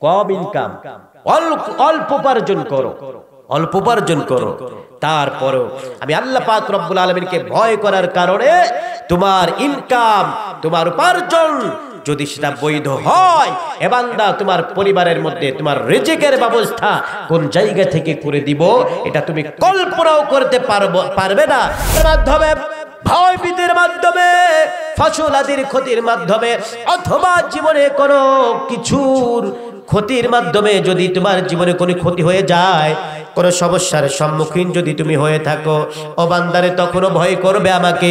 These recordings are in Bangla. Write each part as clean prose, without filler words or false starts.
কম ইনকাম, অল্প উপার্জন করো, অল্প উপার্জন করো। তারপরও আমি আল্লাহ পাক রব্বুল আলামিনকে ভয় করার কারণে তোমার ইনকাম, তোমার উপার্জন যদি সেটা বৈধ হয়, এ বান্দা তোমার পরিবারের মধ্যে তোমার রিজিকের ব্যবস্থা কোন জায়গা থেকে করে দিব এটা তুমি কল্পনাও করতে পারবে না। মাধ্যমে ভয় ভীতির মাধ্যমে, ফসল আদির ক্ষতির মাধ্যমে, অথবা জীবনে কোনো কিছুর ক্ষতির মাধ্যমে যদি তোমার জীবনে কোনো ক্ষতি হয়ে যায়, কোনো সমস্যার সম্মুখীন যদি তুমি হয়ে থাকো, ও বান্দারে তখনও ভয় করবে আমাকে,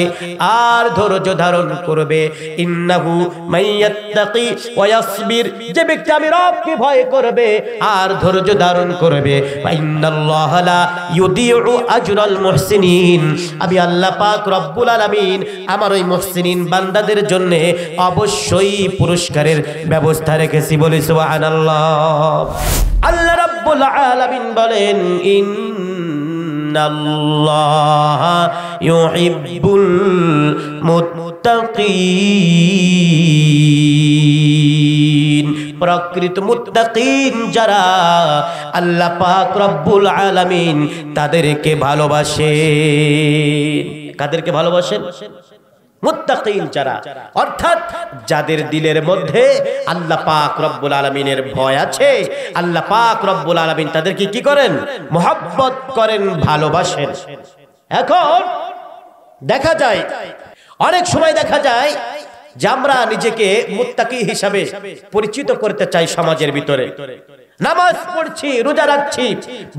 আর ধৈর্য ধারণ করবে। ইন্নাহু মাইয়াত্তাকি ওয়া ইয়াসবির, যে ব্যক্তি আমি রবকে ভয় করবে আর ধৈর্য ধারণ করবে, ইন্নাল্লাহা লা ইউদিউ আজরাল মুহসিনিন, আমি আল্লাহ পাক রব্বুল আলামিন আমার ওই মুহসিনিন বান্দাদের জন্য অবশ্যই পুরস্কারের ব্যবস্থা রেখেছি। বলি সুবহানাল্লাহ। আল্লাহ রাব্বুল আলামিন বলেন, ইন্নাল্লাহা ইউহিব্বুল মুত্তাকিন, প্রকৃত মুত্তাকিন যারা আল্লাহ পাক রব্বুল আলামিন তাদেরকে ভালোবাসেন। কাদেরকে ভালোবাসেন? মুত্তাকিন যারা, অর্থাৎ যাদের দিলের মধ্যে আল্লাহ পাক রব্বুল আলামিনের ভয় আছে, আল্লাহ পাক রব্বুল আলামিন তাদেরকে কি করেন? মহব্বত করেন, ভালোবাসেন। এখন দেখা যায়, অনেক সময় দেখা যায় যে আমরা নিজেকে মুত্তাকি হিসাবে পরিচিত করতে চাই সমাজের ভিতরে। নামাজ পড়ছি, রোজা রাখছি,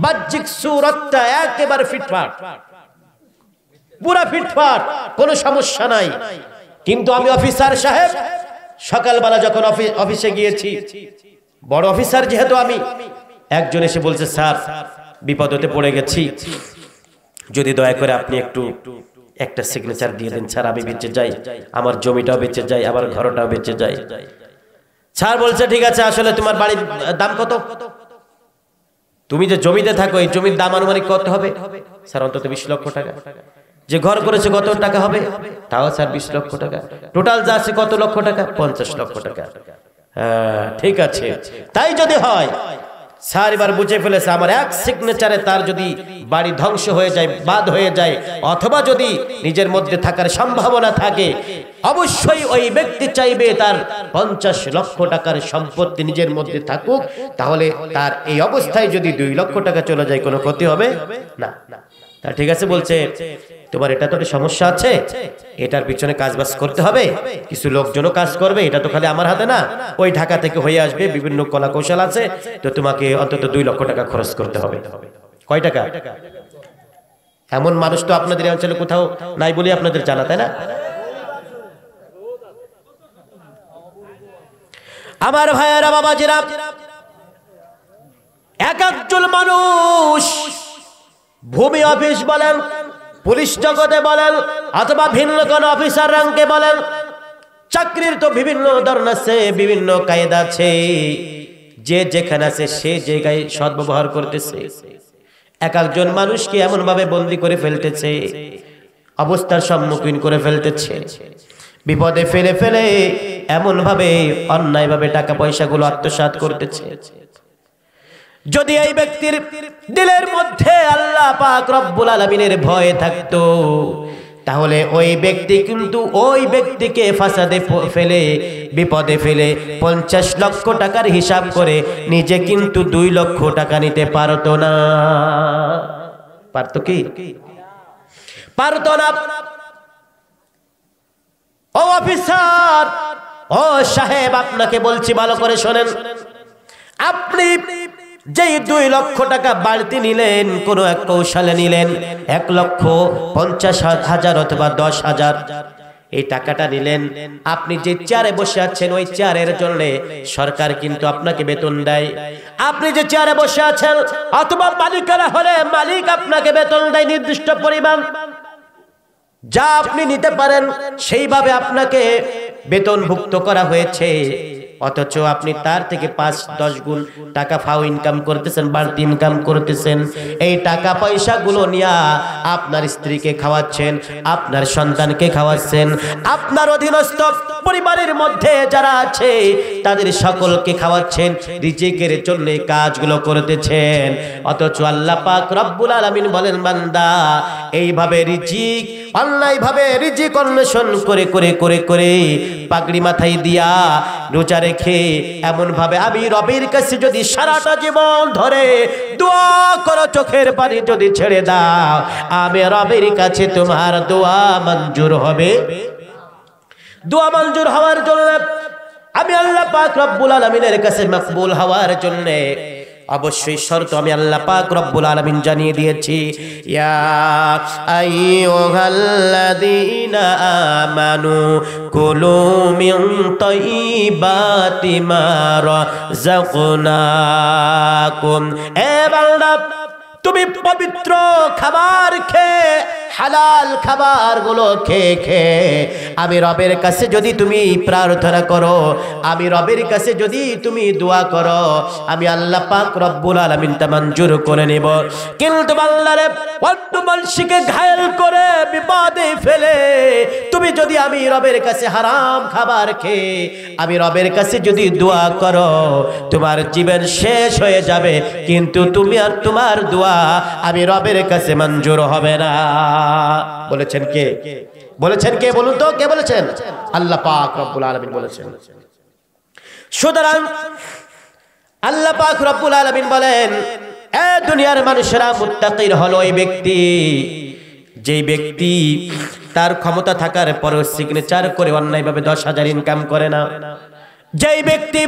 বাহ্যিক সুরতটা একেবারে ফিটফাট, পুরা ফিটফাট, কোনো সমস্যা নাই। কিন্তু আমি অফিসার সাহেব, সকালবেলা যখন অফিসে গিয়েছি, বড় অফিসার যেহেতু আমি, একজন এসে বলছে, স্যার বিপদ হতে পড়ে গেছি, যদি দয়া করে আপনি একটু একটা সিগনেচার দিয়ে দেন, স্যার আমি বেঁচে যাই, আমার জমিটাও বেঁচে যায়, আমার ঘরটাও বেঁচে যায়। স্যার বলছে, ঠিক আছে, আসলে তোমার বাড়ির দাম কত? তুমি যে জমিতে থাকো, এই জমির দাম আনুমানিক কত হবে? স্যার অন্তত 20 লক্ষ টাকা। যে ঘর করেছে কত টাকা হবে? তাও স্যার 20 লক্ষ টাকা। টোটাল যা আছে কত লক্ষ টাকা? 50 লক্ষ টাকা। ঠিক আছে, তাই যদি হয়, স্যার এবার বুঝে ফেলেছে আমার এক সিগনেচারে তার যদি বাড়ি ধ্বংস হয়ে যায়, বাদ হয়ে যায়, অথবা যদি নিজের মধ্যে থাকার সম্ভাবনা থাকে, অবশ্যই ওই ব্যক্তি চাইবে তার 50 লক্ষ টাকার সম্পত্তি নিজের মধ্যে থাকুক। তাহলে তার এই অবস্থায় যদি 2 লক্ষ টাকা চলে যায়, কোনো ক্ষতি হবে না। ঠিক আছে, বলছে তোমার এটা তো সমস্যা আছে, এটার পিছনে কাজবাজ করতে হবে, কিছু লোকজনও কাজ করবে, এটা তো খালি আমার হাতে না, ওই ঢাকা থেকে হয়ে আসবে, বিভিন্ন কলা কৌশল আছে, তো তোমাকে অন্তত 2 লক্ষ টাকা খরচ করতে হবে। কয় টাকা? এমন মানুষ তো আপনাদের অঞ্চলে কোথাও নাই বলে আপনাদের জানা, তাই না? আমার ভাইয়েরা, বাবাজিরা, এক একজন মানুষ ভূমি অফিস বলেন, পুলিশ জগতে বলেন, অথবা ভিন্ন কোন অফিসার র্যাঙ্কে বলেন, চাকরির তো বিভিন্ন ধরন আছে, বিভিন্ন কায়দা আছে, যে যেখানে আছে সে জায়গায় সদ্ব্যবহার করতেছে। এক একজন মানুষকে এমন ভাবে বন্দী করে ফেলতেছে, অবস্থার সম্মুখীন করে ফেলতেছে, বিপদে ফেলে ফেলে এমন ভাবে অন্যায় ভাবে টাকা পয়সাগুলো আত্মসাৎ করতেছে। যদি এই ব্যক্তির দিলের মধ্যে আল্লাহ পাক রব্বুল আলামিনের ভয় থাকতো, তাহলে ওই ব্যক্তি কিন্তু ওই ব্যক্তিকে ফাসাদে ফেলে, বিপদে ফেলে 50 লক্ষ টাকার হিসাব করে নিজে কিন্তু 2 লক্ষ টাকা নিতে পারতো না। পারতো কি? পারতো না। ও অফিসার, ও সাহেব, আপনাকে বলছি ভালো করে শোনেন, আপনি যেই 2 লক্ষ টাকা বাড়তি নিলেন, কোন এক কৌশলে নিলেন, 1,50,000 অথবা 10,000, এই টাকাটা নিলেন, আপনি যে চেয়ারে বসে আছেন ওই চেয়ারের জন্য সরকার কিন্তু আপনাকে বেতন দেয়। আপনি যে চেয়ারে বসে আছেন, অথবা মালিকানা হলে মালিক আপনাকে বেতন দেয় নির্দিষ্ট পরিমাণ, যা আপনি নিতে পারেন সেইভাবে আপনাকে বেতনভুক্ত করা হয়েছে। অথচ আপনি তার থেকে 5-10 গুণ টাকা ফাও ইনকাম করতেছেন, বাড়তি ইনকাম করতেছেন। এই টাকা পয়সা গুলো নিয়ে আপনার স্ত্রীকে খাওয়াচ্ছেন, আপনার সন্তানকে খাওয়াচ্ছেন, আপনার অধীনস্থ পরিবারের মধ্যে যারা আছে তাদের সকলকে খাওয়াচ্ছেন, রিজিকের জন্য কাজগুলো করতেছেন। অথচ আল্লাহ পাক রব্বুল আলামিন বলেন, বান্দা এইভাবে রিজিক, অন্যায়ভাবে রিজিক অন্বেষণ করে করে করে করে পাগড়ি মাথায় দিয়া রোজা রেখে এমন ভাবে আমি রবের কাছে যদি সারাটা জীবন ধরে দোয়া করো, চোখের পানি যদি ছেড়ে দাও, আমি রবের কাছে তোমার দোয়া মঞ্জুর হবে। দোয়া মঞ্জুর হওয়ার জন্য, আমি আল্লাহ পাক রব্বুল আলামিনের কাছে মকবুল হওয়ার জন্য অবশ্যই শর্ত আমি আল্লাহ পাক রব্বুল আলামিন জানিয়ে দিয়েছি। ইয়া আইয়ুহাল্লাযীনা আমানু কুলু মিন তাইয়্যিবাতি মা রাযাকনাকুম। এ বান্দা, তুমি পবিত্র খাবার খেয়ে, হালাল খাবারগুলো খেয়ে খেয়ে আমি রবের কাছে যদি তুমি প্রার্থনা করো, আমি রবের কাছে যদি তুমি দোয়া করো, আমি আল্লাহ পাক রব্বুল আলামিন তা মঞ্জুর করে নেব। কিন্তু বান্দারে অন্য মানুষকে ঘায়েল করে বিপদে ফেলে তুমি যদি আমি রবের কাছে হারাম খাবার খেয়ে আমি রবের কাছে যদি দোয়া করো, তোমার জীবন শেষ হয়ে যাবে, কিন্তু তুমি আর তোমার দোয়া আমি রবের কাছে মঞ্জুর হবে না। বলেছেন কে? বলেছেন কে? বলুন তো, কে বলেছেন? আল্লাহ পাক রব্বুল আলামিন বলেছেন। সুতরাং আল্লাহ পাক রব্বুল আলামিন বলেন, এ দুনিয়ার মানুষেরা, মুত্তাকির হলো এই ব্যক্তি, যেই ব্যক্তি তার ক্ষমতা থাকার পরেও সিগনেচার করে অন্যায়ভাবে 10,000 ইনকাম করে না, যেই ব্যক্তি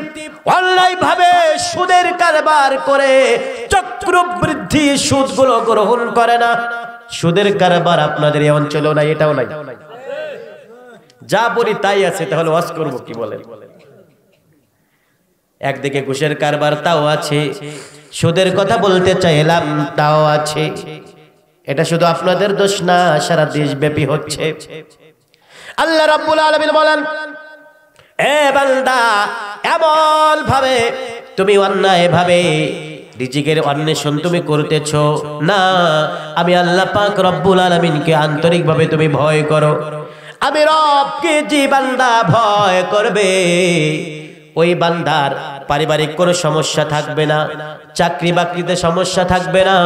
অন্যায়ভাবে সুদের কারবার করে চক্রবৃদ্ধি সুদগুলো গ্রহণ করে না। সুদের কারবার আপনাদের এই অঞ্চলেও নাই, এটাও নাই, যা বলি তাই আছে, তাহলে ওয়াজ করব কি বলেন? একদিকে ঘুষের কারবার, তাও আছে, সুদের কথা বলতে চাইলাম, তাও আছে। এটা শুধু আপনাদের দোষ না, সারা দেশব্যাপী হচ্ছে। আল্লাহ রাব্বুল আলামিন বলেন, এ বান্দা, এমন ভাবে তুমি অন্যায় ভাবে রিজিকের অন্বেষণ তুমি করতেছো না, আমি আল্লাহ পাক রব্বুল আলামিনকে আন্তরিকভাবে তুমি ভয় করো। আমি রবকে যে বান্দা ভয় করবে, ওই বান্দার পারিবারিক কোনো সমস্যা থাকবে না, চাকরি বাকরিতে সমস্যা থাকবে না,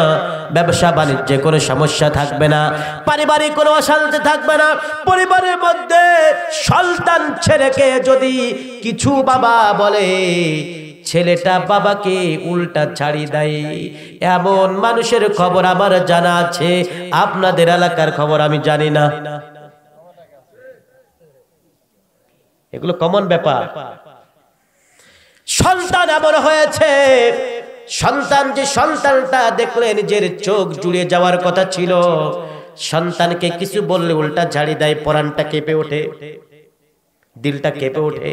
ব্যবসা বাণিজ্যে কোনো সমস্যা থাকবে না, পারিবারিক কোনো অশান্তি থাকবে না। পরিবারের মধ্যে সন্তান ছেলেকে যদি কিছু বাবা বলে, ছেলেটা বাবাকে উল্টা ছাড়ি দেয়, এমন মানুষের খবর আমার জানা আছে। আপনাদের এলাকার খবর আমি জানি না, এগুলো কমন ব্যাপার। সন্তান এমন হয়েছে, সন্তান যে সন্তানটা দেখলে নিজের চোখ জুড়ে যাওয়ার কথা ছিল, সন্তানকে কিছু বললে উল্টা ঝাড়ি দেয়, পরানটা কেঁপে ওঠে, দিলটা কেঁপে ওঠে।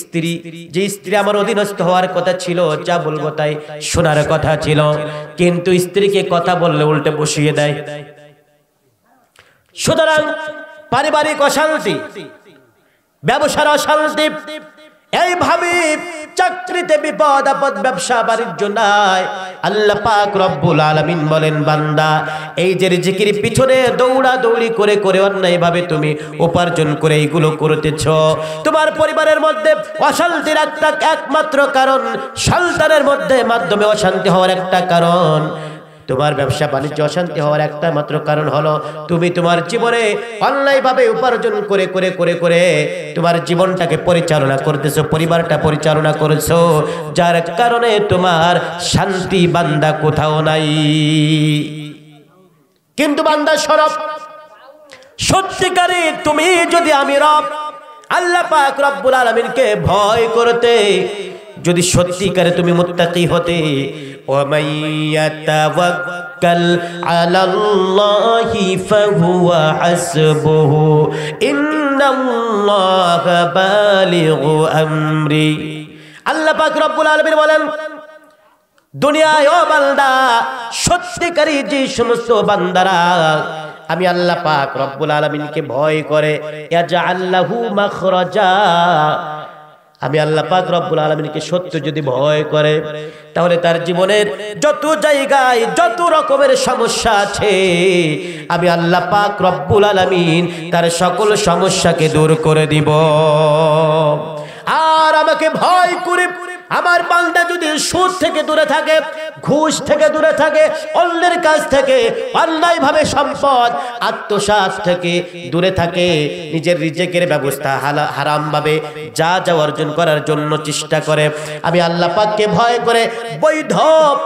স্ত্রী, যে স্ত্রী আমার অধীনস্থ হওয়ার কথা ছিল, যা বলবো তাই শোনার কথা ছিল, কিন্তু স্ত্রীকে কথা বললে উল্টে বসিয়ে দেয়। সুতরাং পারিবারিক অশান্তি, ব্যবসার অশান্তি, এইভাবে চাকরিতে বিপদ আপদ, ব্যবসা বাণিজ্য নাই। আল্লাহ পাক রব্বুল আলামিন বলেন, বান্দা, এই যে রিজিকের পিছনে দৌড়া দৌড়ি করে করে অন্যায়ভাবে তুমি উপার্জন করে এইগুলো করতেছো, তোমার পরিবারের মধ্যে অশান্তির একটা একমাত্র কারণ, সন্তানের মধ্যে মাধ্যমে অশান্তি হওয়ার একটা কারণ, তোমার ব্যবসা বাণিজ্য অশান্তি হওয়ার একটা মাত্র কারণ হলো তুমি তোমার জীবনে অন্যায়ভাবে উপার্জন করে করে করে করে তোমার জীবনটাকে পরিচালনা করতেছো, পরিবারটা পরিচালনা করেছো, যার কারণে তোমার শান্তি বান্দা কোথাও নাই। কিন্তু বান্দা শরফ, সত্যিকারে তুমি যদি আমি রব আল্লাহ পাক রব্বুল আলামিনকে ভয় করতে, যদি সত্যিকারে তুমি মুত্তাকি হতে, وَمَن يَتَوَكَّلْ عَلَى اللَّهِ فَهُوَ حَسْبُهُ إِنَّ اللَّهَ بَالِغُ أَمْرِهِ। আল্লাহ পাক রব্বুল আলামিন বলেন, দুনিয়ায় ও বান্দা, সত্যিকারী যে সমস্ত বান্দারা আমি আল্লাহ পাক রব্বুল আলামিনকে ভয় করে, ইয়াজআল লাহু মাখরাজা, আমি আল্লাহ পাক রব্বুল আলামিনকে সত্য যদি ভয় করে, তাহলে তার জীবনের যত জায়গায় যত রকমের সমস্যা আছে, আমি আল্লাহ পাক রব্বুল আলামিন তার সকল সমস্যাকে দূর করে দিব। আর আমাকে ভয় করে আমার বান্দা যদি সুদ থেকে দূরে থাকে, ঘুষ থেকে দূরে থাকে, অন্যের কাছ থেকে অন্যায়ভাবে সম্পদ আত্মসাৎ থেকে দূরে থাকে, নিজের রিজেকের ব্যবস্থা হারামভাবে যা অর্জন করার জন্য চেষ্টা করে, আমি আল্লাহ পাককে ভয় করে বৈধ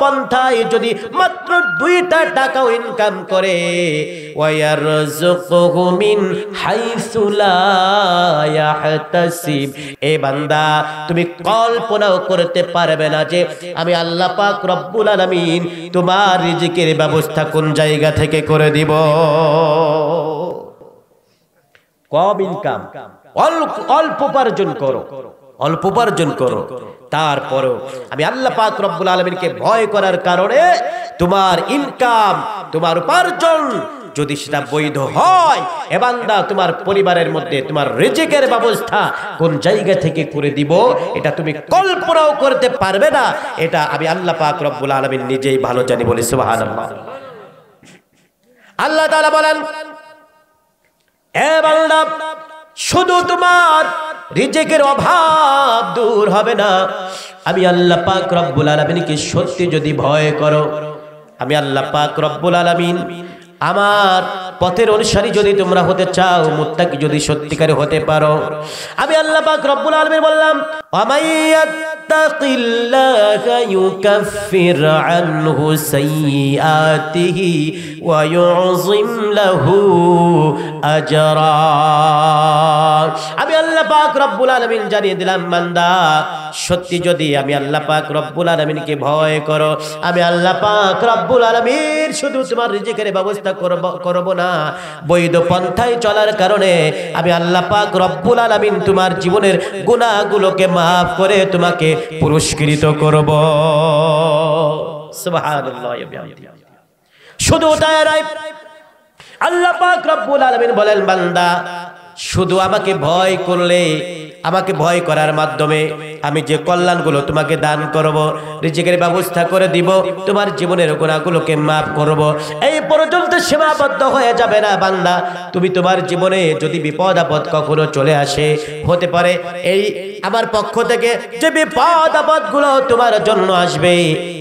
পন্থায় যদি মাত্র 2টা টাকাও ইনকাম করে, ওয়ায়ারযুকুহু মিন হাইসু লা ইয়াহতাসিব, এ বান্দা তুমি কল্পনাও করতে পারবে না যে আমি আল্লাহ পাক রব্বুল আলামিন তোমার রিজিকের ব্যবস্থা কোন জায়গা থেকে করে দিব। কম ইনকাম, অল্প উপার্জন করো, অল্প উপার্জন করো, তারপরও আমি আল্লাহ পাক রব্বুল আলামিনকে ভয় করার কারণে তোমার ইনকাম, তোমার উপার্জন যদি সেটা বৈধ হয়, এ বান্দা তোমার পরিবারের মধ্যে তোমার রিজিকের ব্যবস্থা কোন জায়গা থেকে করে দিব এটা তুমি কল্পনাও করতে পারবে না। এটা আমি আল্লাহ পাক রব্বুল আলামিন নিজেই ভালো জানি, বলি সুবহানাল্লাহ। আল্লাহ তাআলা বলেন, এ বান্দা শুধু তোমার রিজিকের অভাব দূর হবে না, আমি আল্লাহ পাক রব্বুল আলামিনকে সত্যি যদি ভয় করো, আমি আল্লাহ পাক রব্বুল আলামিন আমার পথের অনুসারী যদি তোমরা হতে চাও, মুত্তাকি যদি সত্যিকারে হতে পারো, আমি আল্লাহ পাক রব্বুল আলামিন বললাম, ওয়ামাইয়াত্তাকিল্লাহা ইউকাফির আনহু সাইয়্যাতিহি ওয়া ইউযিম লাহু আজরা। আমি আল্লাহ পাক রব্বুল আলামিন জানিয়ে দিলাম, বান্দা সত্যি যদি আমি আল্লাহ পাক রব্বুল আলামিনকে ভয় করো, আমি আল্লাহ পাক রব্বুল আলামিন শুধু তোমার রিজিকের ব্যবস্থা করব না, বৈধ পন্থায় চলার কারণে আমি আল্লাহ পাক রব্বুল আলামিন তোমার জীবনের গুনাহগুলোকে মাফ করে তোমাকে পুরস্কৃত করব। সুবহানাল্লাহ। শুধু তাই নয়, আল্লাহ পাক রব্বুল আলামিন বলেন, বান্দা শুধু আমাকে ভয় করলে, আমাকে ভয় করার মাধ্যমে আমি যে কল্যাণগুলো তোমাকে দান করব, রিজিকের ব্যবস্থা করে দিব, তোমার জীবনের গুনাহগুলোকে মাফ করব, এই পর্যন্ত সীমাবদ্ধ হয়ে যাবে না বান্দা। তুমি তোমার জীবনে যদি বিপদ আপদ কখনো চলে আসে, হতে পারে এই আমার পক্ষ থেকে যে বিপদ আপদগুলো তোমার জন্য আসবে,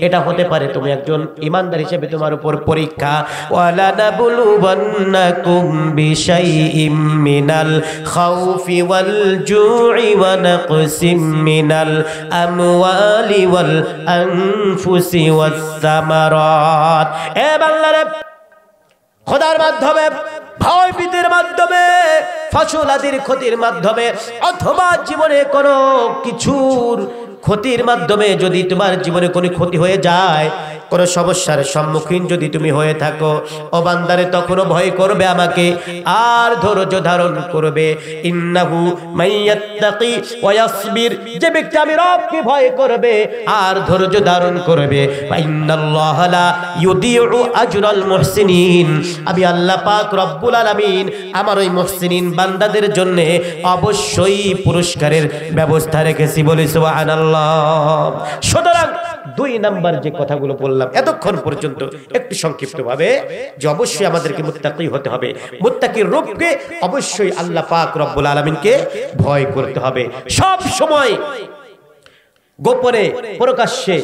এটা হতে পারে তুমি একজন ঈমানদার হিসেবে তোমার উপর পরীক্ষা। ওয়ালা নাবলুওয়ান্নাকুম বিশাইইম মিনাল খাউফি ওয়াল জু'i ওয়া নাকসিম মিনাল আমওয়ালি ওয়াল আনফুসি ওয়াস সামারাত। এ বাংলারে খোদার মাধ্যমে, ভয় ভীতির মাধ্যমে, ফসল আদির ক্ষতির মাধ্যমে, অথবা জীবনে কোনো কিছুর ক্ষতির মাধ্যমে যদি তোমার জীবনে কোনো ক্ষতি হয়ে যায়, কোনো সমস্যার সম্মুখীন যদি তুমি হয়ে থাকো, ও বান্দারে তখনও ভয় করবে আমাকে, আর ধৈর্য ধারণ করবে। ইন্নাহু মাইয়াত্তাকি ওয়া ইয়াসবির, যে ব্যক্তি আমি রবকে ভয় করবে আর ধৈর্য ধারণ করবে, ইন্নাল্লাহা লা ইউদিউ আজরাল মুহসিনিন, আমি আল্লাহ পাক রব্বুল আলামিন আমার ওই মুহসিনিন বান্দাদের জন্য অবশ্যই পুরস্কারের ব্যবস্থা রেখেছি, বলি সুবহানাল্লাহ। সুতরাং 2 নাম্বার যে কথাগুলো বললাম এতক্ষণ পর্যন্ত একটু সংক্ষিপ্তভাবে, যে অবশ্যই আমাদেরকে মুত্তাকি হতে হবে, মুত্তাকির রূপকে অবশ্যই আল্লাহ পাক রব্বুল আলামিনকে ভয় করতে হবে সব সময়, গোপনে প্রকাশ্যে,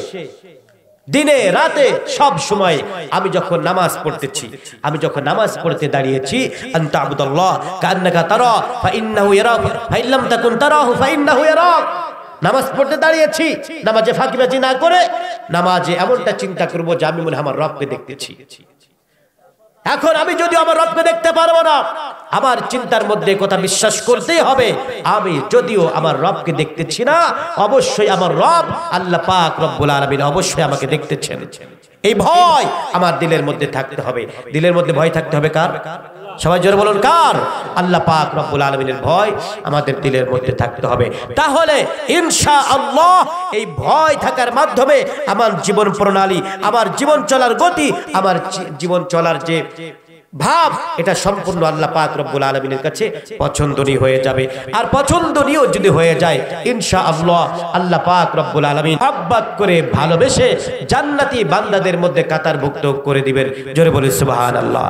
দিনে রাতে, সব সময়। আমি যখন নামাজ পড়তেছি, আমি যখন নামাজ পড়তে দাঁড়িয়েছি, আনতা আবুদাল্লাহ কান্নাকা তারা ফা ইন্নাহু ইয়ারাক ফা ইল্লাম তাকুন তারাহু ফা ইন্নাহু ইয়ারাক। নামাজ পড়তে দাঁড়িয়েছি, নামাজে ফাঁকিবাজি না করে নামাজে এমনটা চিন্তা করব যে আমি মনে আমার রবকে দেখতেছি। এখন আমি যদি আমার রবকে দেখতে পারবো না, আমার চিন্তার মধ্যে কথা বিশ্বাস করতেই হবে, আমি যদিও আমার রবকে দেখতেছি না, অবশ্যই আমার রব আল্লাহ পাক রব্বুল আলামিন অবশ্যই আমাকে দেখতেছেন। এই ভয় আমার দিলের মধ্যে থাকতে হবে। দিলের মধ্যে ভয় থাকতে হবে কার? সবাই জোরে বলুন কার? আল্লাহ পাক রব্বুল আলামিনের ভয় আমাদের দিলের মধ্যে থাকতে হবে। তাহলে ইনশাআল্লাহ এই ভয় থাকার মাধ্যমে আমার জীবন প্রণালী, আমার জীবন চলার গতি, আমার জীবন চলার যে ভাব, এটা সম্পূর্ণ আল্লাহ পাক রব্বুল আলামিনের কাছে পছন্দনীয় হয়ে যাবে। আর পছন্দনীয় যদি হয়ে যায় ইনশাআল্লাহ আল্লাহ পাক রব্বুল আলামিন মহব্বত করে ভালোবেসে জান্নাতি বান্দাদের মধ্যে কাতারভুক্ত করে দিবেন। জোরে বলি সুবহানাল্লাহ।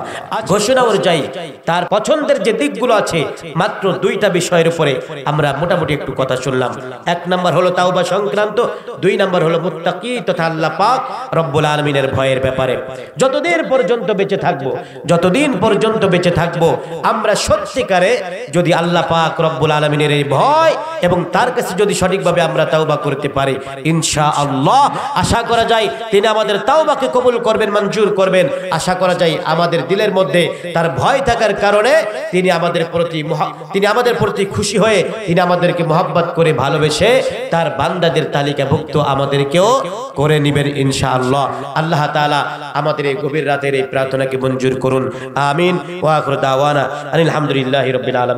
ঘোষণা অনুযায়ী তার পছন্দের যে দিকগুলো আছে মাত্র দুইটা বিষয়ের উপরে আমরা মোটামুটি একটু কথা শুনলাম। এক নাম্বার হলো তাওবা সংক্রান্ত, দুই নাম্বার হলো মুত্তাকি তথা আল্লাহ পাক রব্বুল আলামিনের ভয়ের ব্যাপারে। যতদিন পর্যন্ত বেঁচে থাকবো, যতদিন পর্যন্ত বেঁচে থাকবো, আমরা সত্যিকারে যদি আল্লাহ পাক রব্বুল আলামিনের এই ভয় এবং তার কাছে যদি সঠিকভাবে আমরা তাওবা করতে পারি ইনশাআল্লাহ আশা করা যায় তিনি আমাদের তাওবাকে কবুল করবেন, মঞ্জুর করবেন। আশা করা যায় আমাদের দিলের মধ্যে তার ভয় থাকার কারণে তিনি আমাদের প্রতি খুশি হয়ে তিনি আমাদেরকে মহব্বত করে ভালোবেসে তার বান্দাদের তালিকাভুক্ত আমাদেরকেও করে নিবেন ইনশাআল্লাহ। আল্লাহ তাআলা আমাদের এই গভীর রাতের এই প্রার্থনাকে মঞ্জুর করুন। আমিন ওয়া আখিরু দাওয়ানা আলহামদুলিল্লাহি রাব্বিল আলামিন।